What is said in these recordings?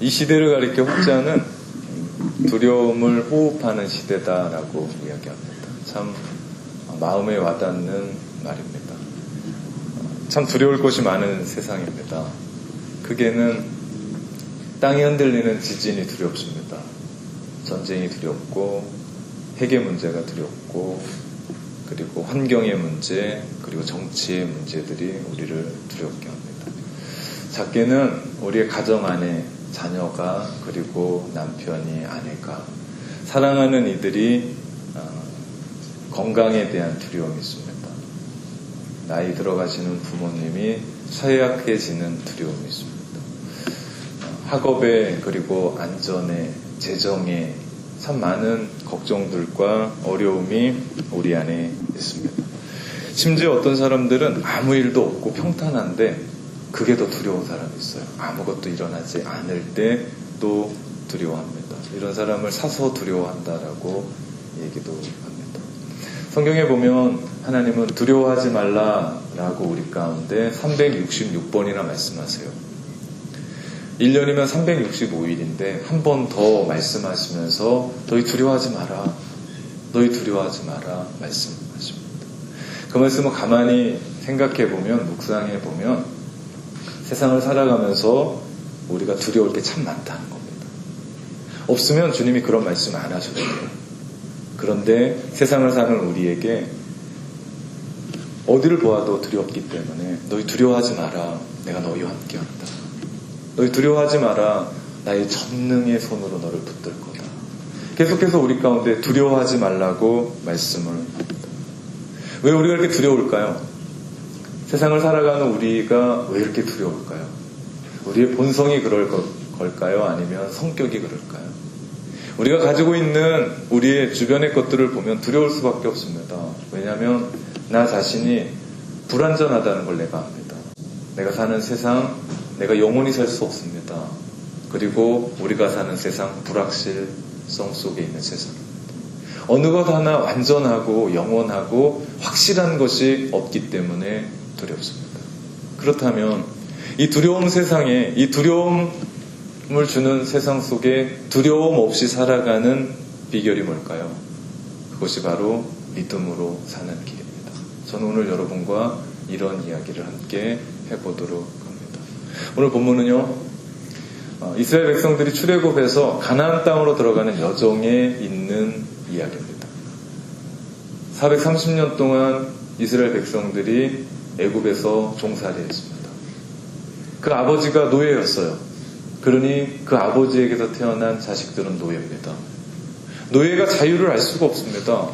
이 시대를 가리켜 혹자는 두려움을 호흡하는 시대다라고 이야기합니다. 참 마음에 와닿는 말입니다. 참 두려울 것이 많은 세상입니다. 크게는 땅이 흔들리는 지진이 두렵습니다. 전쟁이 두렵고 핵의 문제가 두렵고 그리고 환경의 문제 그리고 정치의 문제들이 우리를 두렵게 합니다. 작게는 우리의 가정 안에 자녀가 그리고 남편이 아내가 사랑하는 이들이 건강에 대한 두려움이 있습니다. 나이 들어가시는 부모님이 쇠약해지는 두려움이 있습니다. 학업에 그리고 안전에 재정에 참 많은 걱정들과 어려움이 우리 안에 있습니다. 심지어 어떤 사람들은 아무 일도 없고 평탄한데 그게 더 두려운 사람이 있어요. 아무것도 일어나지 않을 때 또 두려워합니다. 이런 사람을 사서 두려워한다라고 얘기도 합니다. 성경에 보면 하나님은 두려워하지 말라라고 우리 가운데 366번이나 말씀하세요. 1년이면 365일인데 한 번 더 말씀하시면서 너희 두려워하지 마라. 너희 두려워하지 마라 말씀하십니다. 그 말씀을 가만히 생각해보면 묵상해보면 세상을 살아가면서 우리가 두려울 게 참 많다는 겁니다. 없으면 주님이 그런 말씀 안 하셔도 돼요. 그런데 세상을 사는 우리에게 어디를 보아도 두렵기 때문에 너희 두려워하지 마라. 내가 너희와 함께한다. 너희 두려워하지 마라. 나의 전능의 손으로 너를 붙들 거다. 계속해서 우리 가운데 두려워하지 말라고 말씀을 합니다. 왜 우리가 이렇게 두려울까요? 세상을 살아가는 우리가 왜 이렇게 두려울까요? 우리의 본성이 그럴 걸까요? 아니면 성격이 그럴까요? 우리가 가지고 있는 우리의 주변의 것들을 보면 두려울 수밖에 없습니다. 왜냐하면 나 자신이 불완전하다는 걸 내가 압니다. 내가 사는 세상, 내가 영원히 살 수 없습니다. 그리고 우리가 사는 세상, 불확실성 속에 있는 세상입니다. 어느 것 하나 완전하고 영원하고 확실한 것이 없기 때문에 두렵습니다. 그렇다면 이 두려움 세상에, 이 두려움을 주는 세상 속에 두려움 없이 살아가는 비결이 뭘까요? 그것이 바로 믿음으로 사는 길입니다. 저는 오늘 여러분과 이런 이야기를 함께 해보도록 합니다. 오늘 본문은요, 이스라엘 백성들이 출애굽해서 가나안 땅으로 들어가는 여정에 있는 이야기입니다. 430년 동안 이스라엘 백성들이 애굽에서 종살이했습니다. 그 아버지가 노예였어요. 그러니 그 아버지에게서 태어난 자식들은 노예입니다. 노예가 자유를 알 수가 없습니다.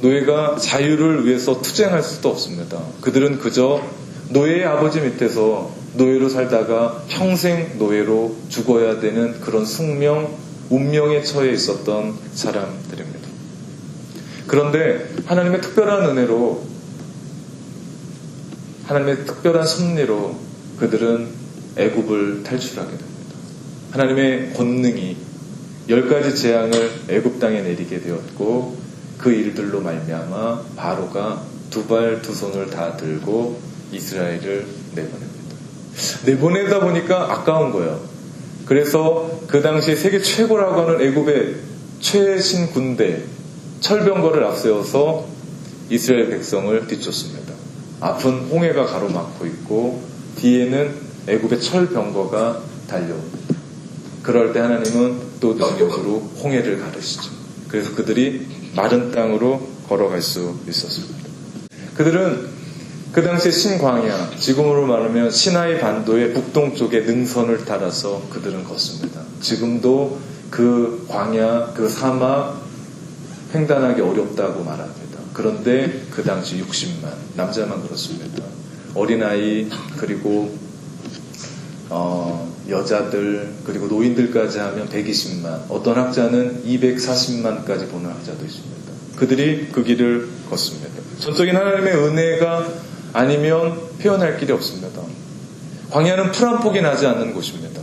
노예가 자유를 위해서 투쟁할 수도 없습니다. 그들은 그저 노예의 아버지 밑에서 노예로 살다가 평생 노예로 죽어야 되는 그런 숙명, 운명에 처해 있었던 사람들입니다. 그런데 하나님의 특별한 은혜로, 하나님의 특별한 섭리로 그들은 애굽을 탈출하게 됩니다. 하나님의 권능이 10가지 재앙을 애굽 땅에 내리게 되었고 그 일들로 말미암아 바로가 두 발 두 손을 다 들고 이스라엘을 내보냅니다. 내보내다 보니까 아까운 거예요. 그래서 그 당시 세계 최고라고 하는 애굽의 최신 군대 철병거를 앞세워서 이스라엘 백성을 뒤쫓습니다. 앞은 홍해가 가로막고 있고 뒤에는 애굽의 철병거가 달려옵니다. 그럴 때 하나님은 또 능력으로 홍해를 가르시죠. 그래서 그들이 마른 땅으로 걸어갈 수 있었습니다. 그들은 그 당시 신광야, 지금으로 말하면 시나이 반도의 북동쪽의 능선을 따라서 그들은 걷습니다. 지금도 그 광야, 그 사막 횡단하기 어렵다고 말합니다. 그런데 그 당시 60만, 남자만 그렇습니다. 어린아이, 그리고 여자들, 그리고 노인들까지 하면 120만, 어떤 학자는 240만까지 보는 학자도 있습니다. 그들이 그 길을 걷습니다. 전적인 하나님의 은혜가 아니면 표현할 길이 없습니다. 광야는 풀 한 폭이 나지 않는 곳입니다.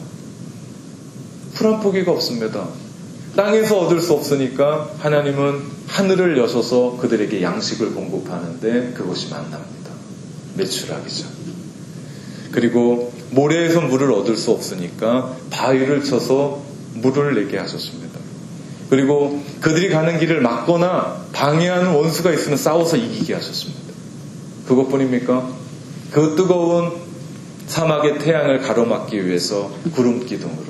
풀 한 포기가 없습니다. 땅에서 얻을 수 없으니까 하나님은 하늘을 여셔서 그들에게 양식을 공급하는데 그것이 만납니다. 메추라기죠. 그리고 모래에서 물을 얻을 수 없으니까 바위를 쳐서 물을 내게 하셨습니다. 그리고 그들이 가는 길을 막거나 방해하는 원수가 있으면 싸워서 이기게 하셨습니다. 그것뿐입니까? 그 뜨거운 사막의 태양을 가로막기 위해서 구름 기둥으로,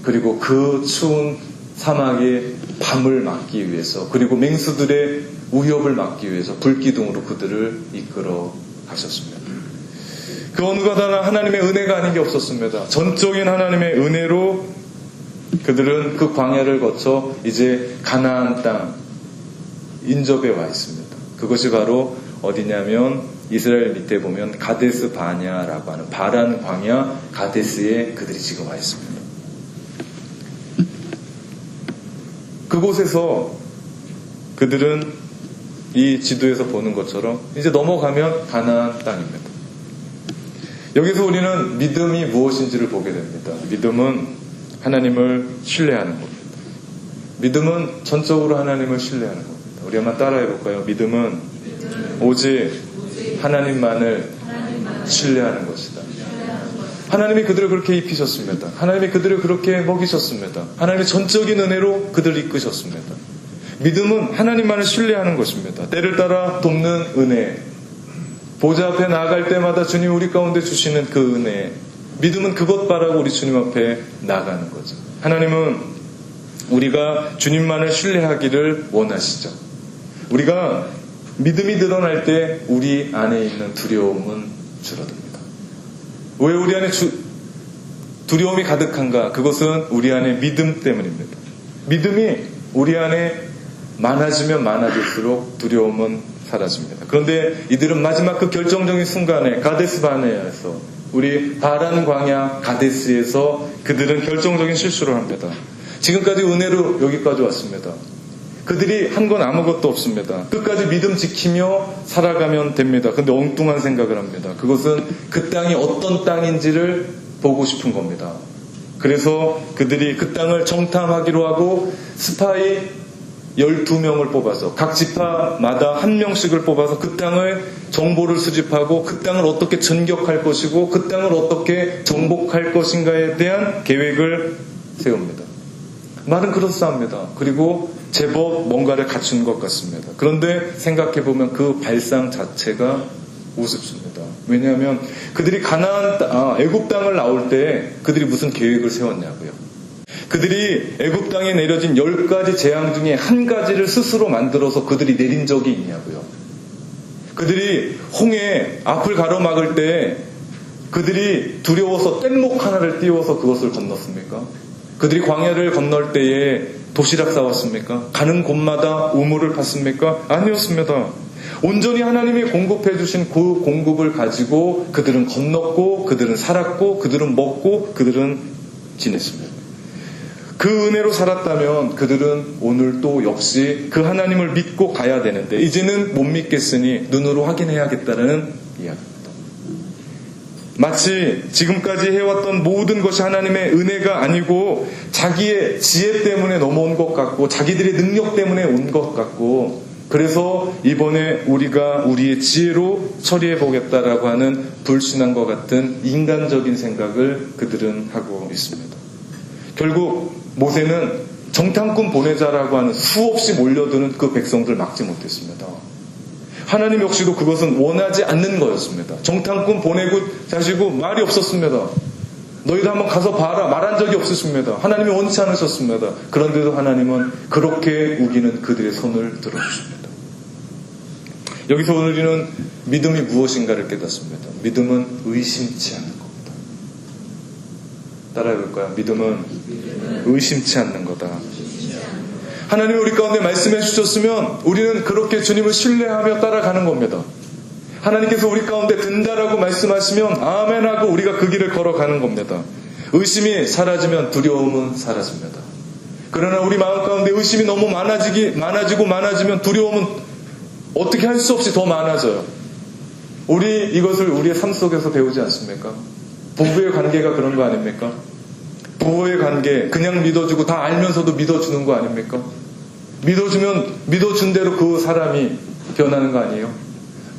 그리고 그 추운 사막의 밤을 막기 위해서, 그리고 맹수들의 위협을 막기 위해서 불기둥으로 그들을 이끌어 가셨습니다. 그 어느 것 하나 하나님의 은혜가 아닌 게 없었습니다. 전적인 하나님의 은혜로 그들은 그 광야를 거쳐 이제 가나안 땅 인접에 와 있습니다. 그것이 바로 어디냐면 이스라엘 밑에 보면 가데스 바냐라고 하는 바란 광야 가데스에 그들이 지금 와 있습니다. 그곳에서 그들은 이 지도에서 보는 것처럼 이제 넘어가면 가나안 땅입니다. 여기서 우리는 믿음이 무엇인지를 보게 됩니다. 믿음은 하나님을 신뢰하는 겁니다. 믿음은 전적으로 하나님을 신뢰하는 겁니다. 우리 한번 따라해 볼까요? 믿음은 오직 하나님만을 신뢰하는 것이다. 하나님이 그들을 그렇게 입히셨습니다. 하나님이 그들을 그렇게 먹이셨습니다. 하나님의 전적인 은혜로 그들을 이끄셨습니다. 믿음은 하나님만을 신뢰하는 것입니다. 때를 따라 돕는 은혜, 보좌 앞에 나아갈 때마다 주님 우리 가운데 주시는 그 은혜, 믿음은 그것 바라고 우리 주님 앞에 나가는 거죠. 하나님은 우리가 주님만을 신뢰하기를 원하시죠. 우리가 믿음이 늘어날 때 우리 안에 있는 두려움은 줄어듭니다. 왜 우리 안에 두려움이 가득한가? 그것은 우리 안에 믿음 때문입니다. 믿음이 우리 안에 많아지면 많아질수록 두려움은 사라집니다. 그런데 이들은 마지막 그 결정적인 순간에 가데스 바네아에서, 우리 바란 광야 가데스에서 그들은 결정적인 실수를 합니다. 지금까지 은혜로 여기까지 왔습니다. 그들이 한 건 아무것도 없습니다. 끝까지 믿음 지키며 살아가면 됩니다. 근데 엉뚱한 생각을 합니다. 그것은 그 땅이 어떤 땅인지를 보고 싶은 겁니다. 그래서 그들이 그 땅을 정탐하기로 하고 스파이 12명을 뽑아서 각 지파마다 한 명씩을 뽑아서 그 땅을 정보를 수집하고 그 땅을 어떻게 전격할 것이고 그 땅을 어떻게 정복할 것인가에 대한 계획을 세웁니다. 말은 그렇사합니다. 그리고 제법 뭔가를 갖춘 것 같습니다. 그런데 생각해보면 그 발상 자체가 우습습니다. 왜냐하면 그들이 애굽 땅을 나올 때 그들이 무슨 계획을 세웠냐고요. 그들이 애굽 땅에 내려진 10가지 재앙 중에 한 가지를 스스로 만들어서 그들이 내린 적이 있냐고요. 그들이 홍해 앞을 가로막을 때 그들이 두려워서 뗏목 하나를 띄워서 그것을 건넜습니까? 그들이 광야를 건널 때에 도시락 싸왔습니까? 가는 곳마다 우물을 팠습니까? 아니었습니다. 온전히 하나님이 공급해 주신 그 공급을 가지고 그들은 건넜고, 그들은 살았고, 그들은 먹고, 그들은 지냈습니다. 그 은혜로 살았다면 그들은 오늘 또 역시 그 하나님을 믿고 가야 되는데 이제는 못 믿겠으니 눈으로 확인해야겠다는 이야기입니다. 마치 지금까지 해왔던 모든 것이 하나님의 은혜가 아니고 자기의 지혜 때문에 넘어온 것 같고 자기들의 능력 때문에 온 것 같고, 그래서 이번에 우리가 우리의 지혜로 처리해보겠다라고 하는 불신앙과 같은 인간적인 생각을 그들은 하고 있습니다. 결국 모세는 정탐꾼 보내자라고 하는 수없이 몰려드는 그 백성들을 막지 못했습니다. 하나님 역시도 그것은 원하지 않는 거였습니다. 정탐꾼 보내고 자시고 말이 없었습니다. 너희도 한번 가서 봐라 말한 적이 없으십니다. 하나님이 원치 않으셨습니다. 그런데도 하나님은 그렇게 우기는 그들의 손을 들어주십니다. 여기서 우리는 믿음이 무엇인가를 깨닫습니다. 믿음은 의심치 않는 겁니다. 따라해볼까요? 믿음은 의심치 않는 거다. 하나님이 우리 가운데 말씀해 주셨으면 우리는 그렇게 주님을 신뢰하며 따라가는 겁니다. 하나님께서 우리 가운데 든다라고 말씀하시면 아멘하고 우리가 그 길을 걸어가는 겁니다. 의심이 사라지면 두려움은 사라집니다. 그러나 우리 마음 가운데 의심이 너무 많아지면 두려움은 어떻게 할 수 없이 더 많아져요. 우리 이것을 우리의 삶 속에서 배우지 않습니까? 부부의 관계가 그런 거 아닙니까? 부부의 관계 그냥 믿어주고 다 알면서도 믿어주는 거 아닙니까? 믿어주면 믿어준 대로 그 사람이 변하는 거 아니에요?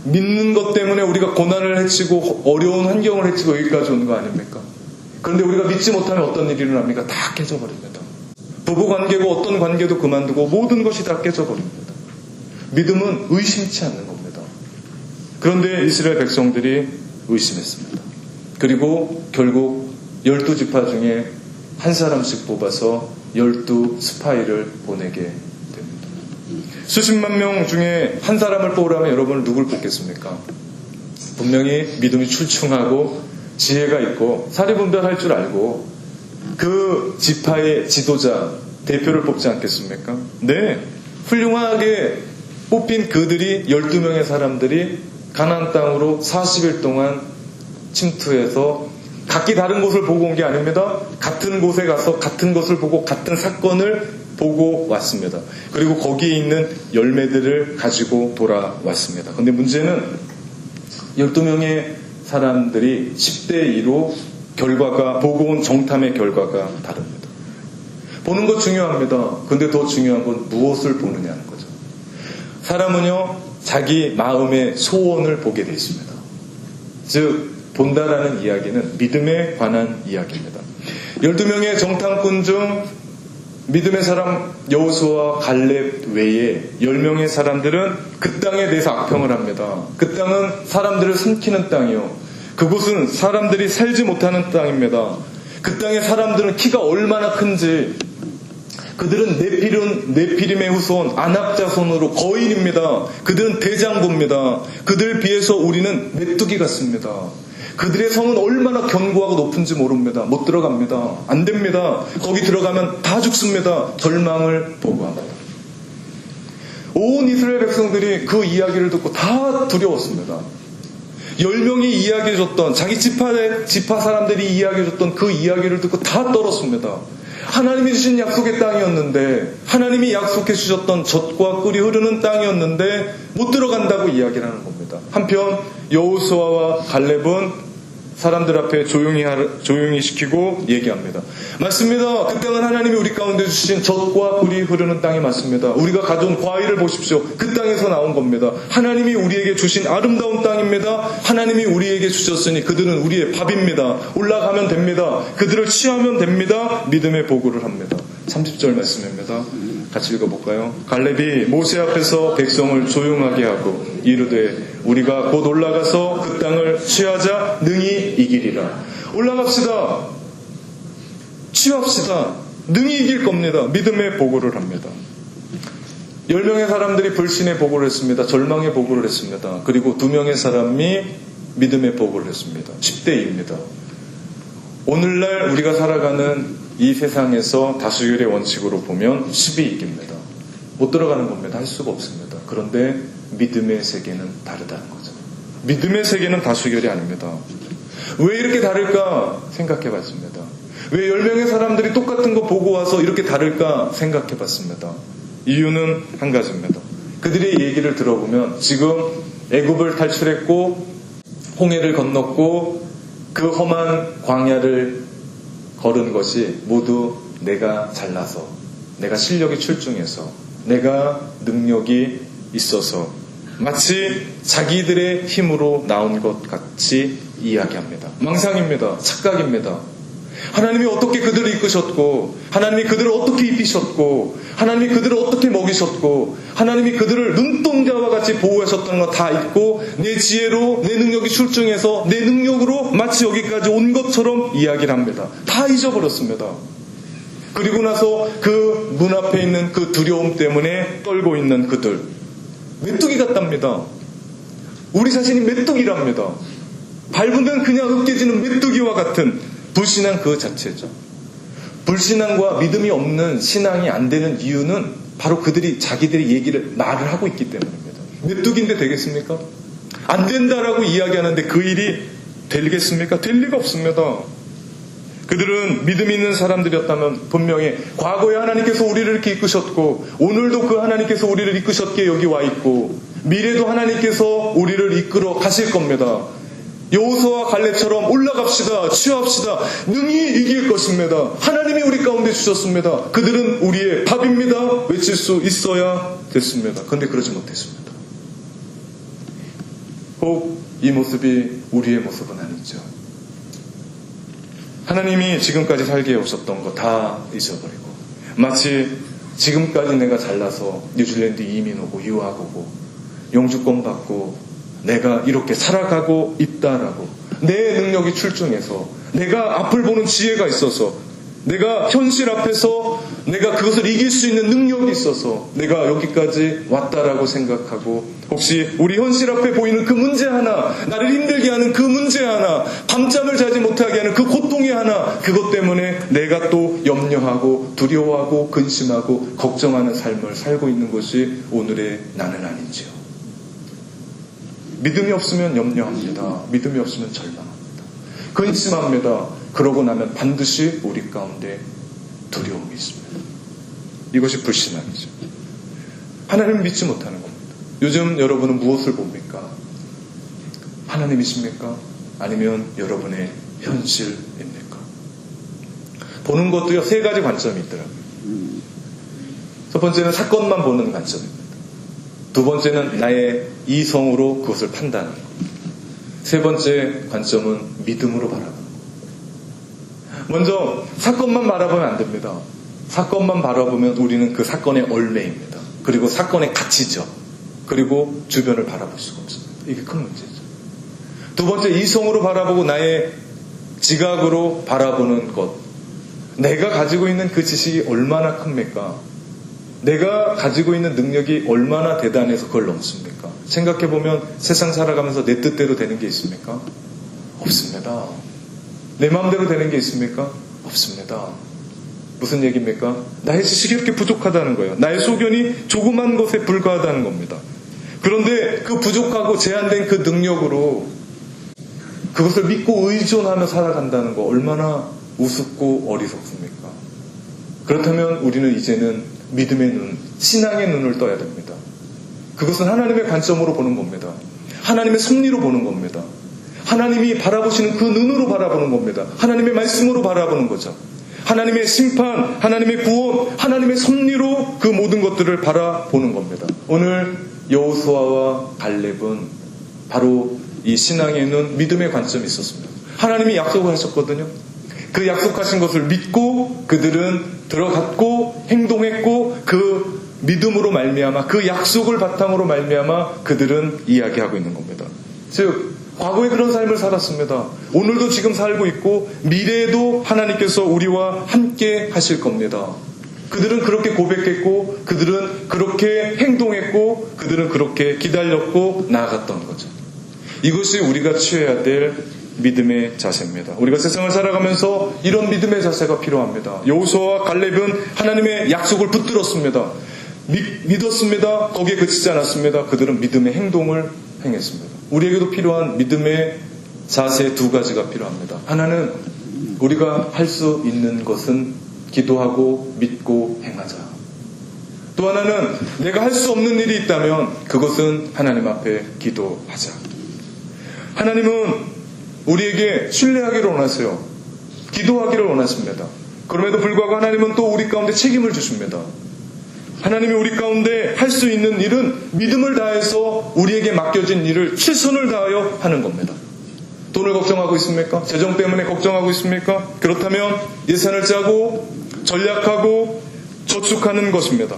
믿는 것 때문에 우리가 고난을 헤치고 어려운 환경을 헤치고 여기까지 온 거 아닙니까? 그런데 우리가 믿지 못하면 어떤 일이 일어납니까? 다 깨져버립니다. 부부관계고 어떤 관계도 그만두고 모든 것이 다 깨져버립니다. 믿음은 의심치 않는 겁니다. 그런데 이스라엘 백성들이 의심했습니다. 그리고 결국 12지파 중에 한 사람씩 뽑아서 12 스파이를 보내게 됩니다. 수십만 명 중에 한 사람을 뽑으라면 여러분은 누굴 뽑겠습니까? 분명히 믿음이 출중하고 지혜가 있고 사리분별할 줄 알고 그 지파의 지도자, 대표를 뽑지 않겠습니까? 네, 훌륭하게 뽑힌 그들이 12명의 사람들이 가나안 땅으로 40일 동안 침투해서 각기 다른 곳을 보고 온 게 아닙니다. 같은 곳에 가서 같은 것을 보고 같은 사건을 보고 왔습니다. 그리고 거기에 있는 열매들을 가지고 돌아왔습니다. 그런데 문제는 12명의 사람들이 10대 2로 결과가, 보고 온 정탐의 결과가 다릅니다. 보는 것 중요합니다. 근데 더 중요한 건 무엇을 보느냐는 거죠. 사람은요, 자기 마음의 소원을 보게 되어 있습니다. 즉, 본다라는 이야기는 믿음에 관한 이야기입니다. 12명의 정탐꾼 중 믿음의 사람 여호수아와 갈렙 외에 10명의 사람들은 그 땅에 대해서 악평을 합니다. 그 땅은 사람들을 삼키는 땅이요, 그곳은 사람들이 살지 못하는 땅입니다. 그 땅의 사람들은 키가 얼마나 큰지, 그들은 네피림의 후손 아낙 자손으로 거인입니다. 그들은 대장부입니다. 그들 비해서 우리는 메뚜기 같습니다. 그들의 성은 얼마나 견고하고 높은지 모릅니다. 못 들어갑니다. 안 됩니다. 거기 들어가면 다 죽습니다. 절망을 보고합니다. 온 이스라엘 백성들이 그 이야기를 듣고 다 두려웠습니다. 10명이 이야기해줬던, 자기 지파 사람들이 이야기해줬던 그 이야기를 듣고 다 떨었습니다. 하나님이 주신 약속의 땅이었는데, 하나님이 약속해 주셨던 젖과 꿀이 흐르는 땅이었는데 못 들어간다고 이야기를 하는 겁니다. 한편 여호수아와 갈렙은 사람들 앞에 조용히 시키고 얘기합니다. 맞습니다. 그 땅은 하나님이 우리 가운데 주신 젖과 꿀이 흐르는 땅이 맞습니다. 우리가 가져온 과일을 보십시오. 그 땅에서 나온 겁니다. 하나님이 우리에게 주신 아름다운 땅입니다. 하나님이 우리에게 주셨으니 그들은 우리의 밥입니다. 올라가면 됩니다. 그들을 취하면 됩니다. 믿음의 보고를 합니다. 30절 말씀입니다. 같이 읽어볼까요? 갈렙이 모세 앞에서 백성을 조용하게 하고 이르되 우리가 곧 올라가서 그 땅을 취하자 능히 이기리라. 올라갑시다. 취합시다. 능히 이길 겁니다. 믿음의 보고를 합니다. 10명의 사람들이 불신의 보고를 했습니다. 절망의 보고를 했습니다. 그리고 2명의 사람이 믿음의 보고를 했습니다. 10대 2입니다. 오늘날 우리가 살아가는 이 세상에서 다수결의 원칙으로 보면 10이 이깁니다. 못 들어가는 겁니다. 할 수가 없습니다. 그런데 믿음의 세계는 다르다는 거죠. 믿음의 세계는 다수결이 아닙니다. 왜 이렇게 다를까 생각해 봤습니다. 왜 10명의 사람들이 똑같은 거 보고 와서 이렇게 다를까 생각해 봤습니다. 이유는 한 가지입니다. 그들의 얘기를 들어보면 지금 애굽을 탈출했고 홍해를 건넜고 그 험한 광야를 걸은 것이 모두 내가 잘나서, 내가 실력이 출중해서, 내가 능력이 있어서 마치 자기들의 힘으로 나온 것 같이 이야기합니다. 망상입니다. 착각입니다. 하나님이 어떻게 그들을 이끄셨고, 하나님이 그들을 어떻게 입히셨고, 하나님이 그들을 어떻게 먹이셨고, 하나님이 그들을 눈동자와 같이 보호하셨다는 거 다 잊고 내 지혜로, 내 능력이 출중해서 내 능력으로 마치 여기까지 온 것처럼 이야기를 합니다. 다 잊어버렸습니다. 그리고 나서 그 문 앞에 있는 그 두려움 때문에 떨고 있는 그들, 메뚜기 같답니다. 우리 자신이 메뚜기랍니다. 밟으면 그냥 으깨지는 메뚜기와 같은 불신앙 그 자체죠. 불신앙과 믿음이 없는 신앙이 안 되는 이유는 바로 그들이 자기들의 말을 하고 있기 때문입니다. 메뚜기인데 되겠습니까? 안 된다라고 이야기하는데 그 일이 되겠습니까? 될 리가 없습니다. 그들은 믿음 있는 사람들이었다면 분명히 과거에 하나님께서 우리를 이렇게 이끄셨고 오늘도 그 하나님께서 우리를 이끄셨기에 여기 와 있고 미래도 하나님께서 우리를 이끌어 가실 겁니다. 여호수아와 갈렙처럼 올라갑시다. 취합시다. 능히 이길 것입니다. 하나님이 우리 가운데 주셨습니다. 그들은 우리의 밥입니다. 외칠 수 있어야 됐습니다. 그런데 그러지 못했습니다. 혹 이 모습이 우리의 모습은 아니죠. 하나님이 지금까지 살게 해오셨던 거 다 잊어버리고 마치 지금까지 내가 잘나서 뉴질랜드 이민 오고 유학 오고 영주권 받고 내가 이렇게 살아가고 있다라고 내 능력이 출중해서 내가 앞을 보는 지혜가 있어서 내가 현실 앞에서 내가 그것을 이길 수 있는 능력이 있어서 내가 여기까지 왔다라고 생각하고 혹시 우리 현실 앞에 보이는 그 문제 하나, 나를 힘들게 하는 그 문제 하나, 밤잠을 자지 못하게 하는 그 고통이 하나, 그것 때문에 내가 또 염려하고 두려워하고 근심하고 걱정하는 삶을 살고 있는 것이 오늘의 나는 아닌지요. 믿음이 없으면 염려합니다. 믿음이 없으면 절망합니다. 근심합니다. 그러고 나면 반드시 우리 가운데 두려움이 있습니다. 이것이 불신앙이죠. 하나님을 믿지 못하는 겁니다. 요즘 여러분은 무엇을 봅니까? 하나님이십니까? 아니면 여러분의 현실입니까? 보는 것도요, 세 가지 관점이 있더라고요. 첫 번째는 사건만 보는 관점입니다. 두 번째는 나의 이성으로 그것을 판단하는 것. 세 번째 관점은 믿음으로 바라보는 것. 먼저 사건만 바라보면 안 됩니다. 사건만 바라보면 우리는 그 사건의 얼매입니다. 그리고 사건의 가치죠. 그리고 주변을 바라볼 수가 없습니다. 이게 큰 문제죠. 두 번째, 이성으로 바라보고 나의 지각으로 바라보는 것. 내가 가지고 있는 그 지식이 얼마나 큽니까? 내가 가지고 있는 능력이 얼마나 대단해서 그걸 넘습니까? 생각해보면 세상 살아가면서 내 뜻대로 되는 게 있습니까? 없습니다. 내 마음대로 되는 게 있습니까? 없습니다. 무슨 얘기입니까? 나의 지식이 이렇게 부족하다는 거예요. 나의 소견이 조그만 것에 불과하다는 겁니다. 그런데 그 부족하고 제한된 그 능력으로 그것을 믿고 의존하며 살아간다는 거 얼마나 우습고 어리석습니까? 그렇다면 우리는 이제는 믿음의 눈, 신앙의 눈을 떠야 됩니다. 그것은 하나님의 관점으로 보는 겁니다. 하나님의 섭리로 보는 겁니다. 하나님이 바라보시는 그 눈으로 바라보는 겁니다. 하나님의 말씀으로 바라보는 거죠. 하나님의 심판, 하나님의 구원, 하나님의 섭리로 그 모든 것들을 바라보는 겁니다. 오늘 여호수아와 갈렙은 바로 이 신앙의 눈, 믿음의 관점이 있었습니다. 하나님이 약속을 하셨거든요. 그 약속하신 것을 믿고 그들은 들어갔고 행동했고 그 믿음으로 말미암아 그 약속을 바탕으로 말미암아 그들은 이야기하고 있는 겁니다. 즉 과거에 그런 삶을 살았습니다. 오늘도 지금 살고 있고 미래에도 하나님께서 우리와 함께 하실 겁니다. 그들은 그렇게 고백했고 그들은 그렇게 행동했고 그들은 그렇게 기다렸고 나아갔던 거죠. 이것이 우리가 취해야 될 믿음의 자세입니다. 우리가 세상을 살아가면서 이런 믿음의 자세가 필요합니다. 여호수아와 갈렙은 하나님의 약속을 붙들었습니다. 믿었습니다. 거기에 그치지 않았습니다. 그들은 믿음의 행동을 행했습니다. 우리에게도 필요한 믿음의 자세 두 가지가 필요합니다. 하나는 우리가 할 수 있는 것은 기도하고 믿고 행하자. 또 하나는 내가 할 수 없는 일이 있다면 그것은 하나님 앞에 기도하자. 하나님은 우리에게 신뢰하기를 원하세요. 기도하기를 원하십니다. 그럼에도 불구하고 하나님은 또 우리 가운데 책임을 주십니다. 하나님이 우리 가운데 할 수 있는 일은 믿음을 다해서 우리에게 맡겨진 일을 최선을 다하여 하는 겁니다. 돈을 걱정하고 있습니까? 재정 때문에 걱정하고 있습니까? 그렇다면 예산을 짜고 전략하고 저축하는 것입니다.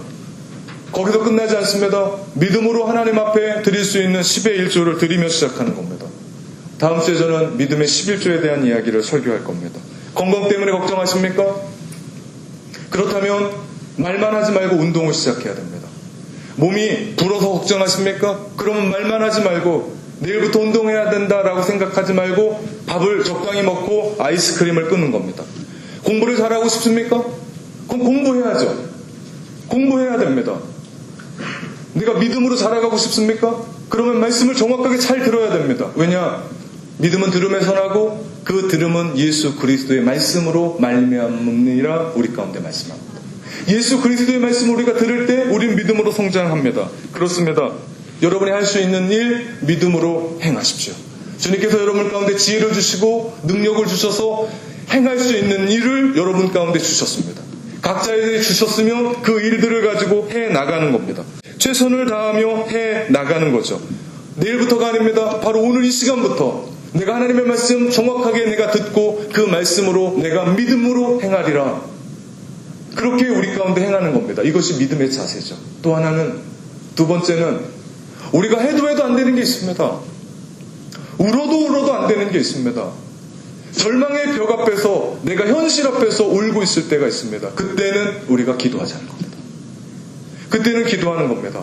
거기서 끝나지 않습니다. 믿음으로 하나님 앞에 드릴 수 있는 10의 1조를 드리며 시작하는 겁니다. 다음 주에 저는 믿음의 11조에 대한 이야기를 설교할 겁니다. 건강 때문에 걱정하십니까? 그렇다면 말만 하지 말고 운동을 시작해야 됩니다. 몸이 불어서 걱정하십니까? 그러면 말만 하지 말고 내일부터 운동해야 된다라고 생각하지 말고 밥을 적당히 먹고 아이스크림을 끊는 겁니다. 공부를 잘하고 싶습니까? 그럼 공부해야죠. 공부해야 됩니다. 내가 믿음으로 자라가고 싶습니까? 그러면 말씀을 정확하게 잘 들어야 됩니다. 왜냐? 믿음은 들음에서 나고 그 들음은 예수 그리스도의 말씀으로 말미암느니라 우리 가운데 말씀합니다. 예수 그리스도의 말씀을 우리가 들을 때 우리는 믿음으로 성장합니다. 그렇습니다. 여러분이 할 수 있는 일 믿음으로 행하십시오. 주님께서 여러분 가운데 지혜를 주시고 능력을 주셔서 행할 수 있는 일을 여러분 가운데 주셨습니다. 각자에게 주셨으면 그 일들을 가지고 해 나가는 겁니다. 최선을 다하며 해 나가는 거죠. 내일부터가 아닙니다. 바로 오늘 이 시간부터 내가 하나님의 말씀 정확하게 내가 듣고 그 말씀으로 내가 믿음으로 행하리라. 그렇게 우리 가운데 행하는 겁니다. 이것이 믿음의 자세죠. 또 하나는, 두 번째는 우리가 해도 안 되는 게 있습니다. 울어도 안 되는 게 있습니다. 절망의 벽 앞에서, 내가 현실 앞에서 울고 있을 때가 있습니다. 그때는 우리가 기도하자는 겁니다. 그때는 기도하는 겁니다.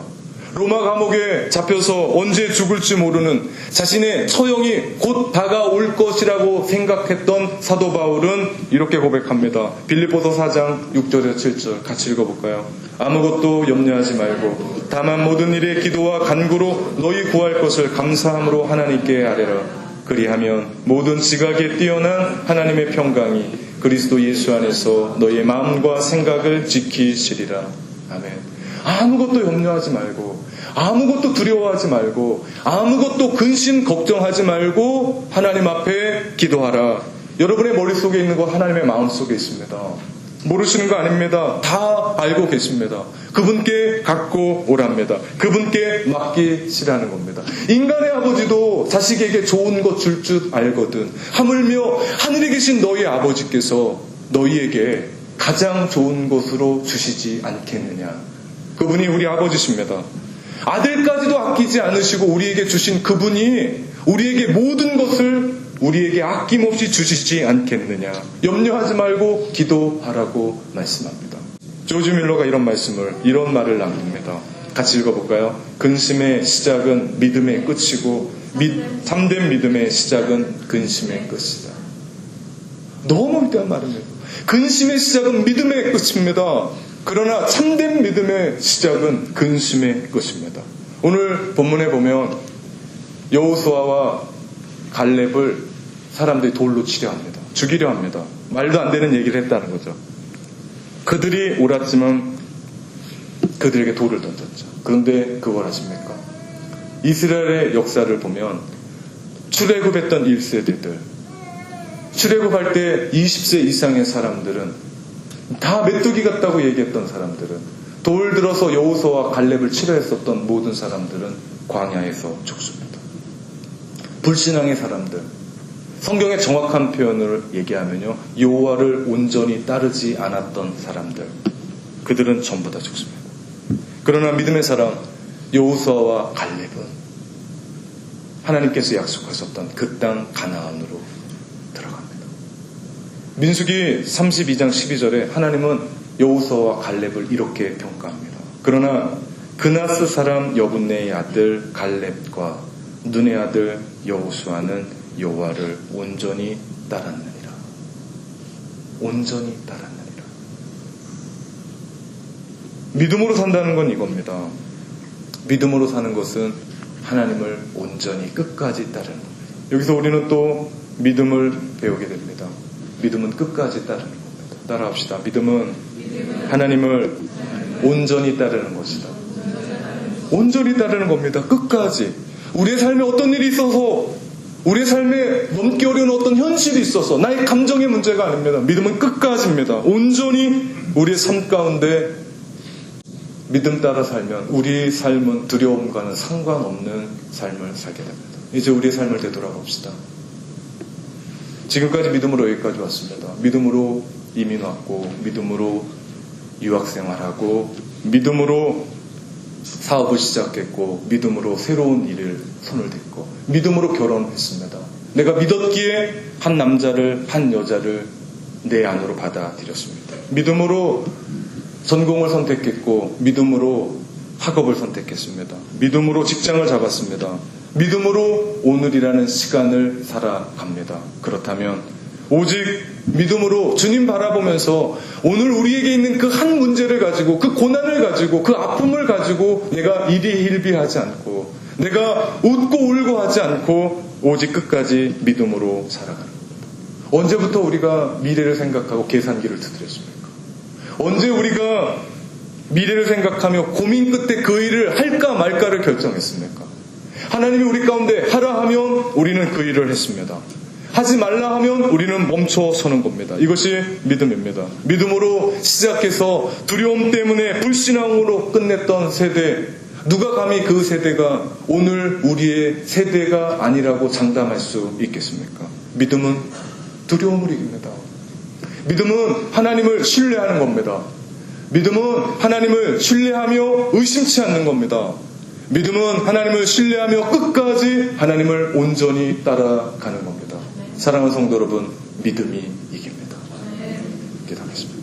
로마 감옥에 잡혀서 언제 죽을지 모르는 자신의 처형이 곧 다가올 것이라고 생각했던 사도 바울은 이렇게 고백합니다. 빌립보서 4장 6절에서 7절 같이 읽어볼까요? 아무것도 염려하지 말고 다만 모든 일에 기도와 간구로 너희 구할 것을 감사함으로 하나님께 아뢰라. 그리하면 모든 지각에 뛰어난 하나님의 평강이 그리스도 예수 안에서 너희의 마음과 생각을 지키시리라. 아멘. 아무것도 염려하지 말고, 아무것도 두려워하지 말고, 아무것도 근심 걱정하지 말고 하나님 앞에 기도하라. 여러분의 머릿속에 있는 거 하나님의 마음속에 있습니다. 모르시는 거 아닙니다. 다 알고 계십니다. 그분께 갖고 오랍니다. 그분께 맡기시라는 겁니다. 인간의 아버지도 자식에게 좋은 것 줄 줄 알거든. 하물며 하늘에 계신 너희 아버지께서 너희에게 가장 좋은 것으로 주시지 않겠느냐. 그분이 우리 아버지십니다. 아들까지도 아끼지 않으시고 우리에게 주신 그분이 우리에게 모든 것을 우리에게 아낌없이 주시지 않겠느냐. 염려하지 말고 기도하라고 말씀합니다. 조지 밀러가 이런 말을 남깁니다. 같이 읽어볼까요? 근심의 시작은 믿음의 끝이고 참된 믿음의 시작은 근심의 끝이다. 너무 위대한 말입니다. 근심의 시작은 믿음의 끝입니다. 그러나 참된 믿음의 시작은 근심의 것입니다. 오늘 본문에 보면 여호수아와 갈렙을 사람들이 돌로 치려 합니다. 죽이려 합니다. 말도 안 되는 얘기를 했다는 거죠. 그들이 옳았지만 그들에게 돌을 던졌죠. 그런데 그걸 아십니까? 이스라엘의 역사를 보면 출애굽했던 1세대들, 출애굽할 때 20세 이상의 사람들은 다 메뚜기 같다고 얘기했던 사람들은, 돌 들어서 여호수아와 갈렙을 치료했었던 모든 사람들은 광야에서 죽습니다. 불신앙의 사람들, 성경의 정확한 표현을 얘기하면요, 여호와를 온전히 따르지 않았던 사람들, 그들은 전부 다 죽습니다. 그러나 믿음의 사람 여호수아와 갈렙은 하나님께서 약속하셨던 그 땅 가나안으로 들어갑니다. 민수기 32장 12절에 하나님은 여호수아와 갈렙을 이렇게 평가합니다. 그러나 그나스 사람 여분네의 아들 갈렙과 눈의 아들 여호수아는 여호와를 온전히 따랐느니라. 온전히 따랐느니라. 믿음으로 산다는 건 이겁니다. 믿음으로 사는 것은 하나님을 온전히 끝까지 따르는 겁니다. 여기서 우리는 또 믿음을 배우게 됩니다. 믿음은 끝까지 따르는 겁니다. 따라합시다. 믿음은 하나님을 온전히 따르는 것이다. 온전히 따르는 겁니다. 끝까지. 우리의 삶에 어떤 일이 있어서, 우리의 삶에 넘기 어려운 어떤 현실이 있어서, 나의 감정의 문제가 아닙니다. 믿음은 끝까지입니다. 온전히 우리의 삶 가운데 믿음 따라 살면 우리의 삶은 두려움과는 상관없는 삶을 살게 됩니다. 이제 우리의 삶을 되돌아봅시다. 지금까지 믿음으로 여기까지 왔습니다. 믿음으로 이민 왔고, 믿음으로 유학생활하고, 믿음으로 사업을 시작했고, 믿음으로 새로운 일을 손을 댔고, 믿음으로 결혼했습니다. 내가 믿었기에 한 남자를, 한 여자를 내 안으로 받아들였습니다. 믿음으로 전공을 선택했고, 믿음으로 학업을 선택했습니다. 믿음으로 직장을 잡았습니다. 믿음으로 오늘이라는 시간을 살아갑니다. 그렇다면 오직 믿음으로 주님 바라보면서 오늘 우리에게 있는 그 한 문제를 가지고, 그 고난을 가지고, 그 아픔을 가지고 내가 일희일비하지 않고, 내가 웃고 울고 하지 않고 오직 끝까지 믿음으로 살아가는 겁니다. 언제부터 우리가 미래를 생각하고 계산기를 두드렸습니까? 언제 우리가 미래를 생각하며 고민 끝에 그 일을 할까 말까를 결정했습니까? 하나님이 우리 가운데 하라 하면 우리는 그 일을 했습니다. 하지 말라 하면 우리는 멈춰서는 겁니다. 이것이 믿음입니다. 믿음으로 시작해서 두려움 때문에 불신앙으로 끝냈던 세대, 누가 감히 그 세대가 오늘 우리의 세대가 아니라고 장담할 수 있겠습니까? 믿음은 두려움을 이깁니다. 믿음은 하나님을 신뢰하는 겁니다. 믿음은 하나님을 신뢰하며 의심치 않는 겁니다. 믿음은 하나님을 신뢰하며 끝까지 하나님을 온전히 따라가는 겁니다. 사랑하는 성도 여러분, 믿음이 이깁니다. 기도하겠습니다.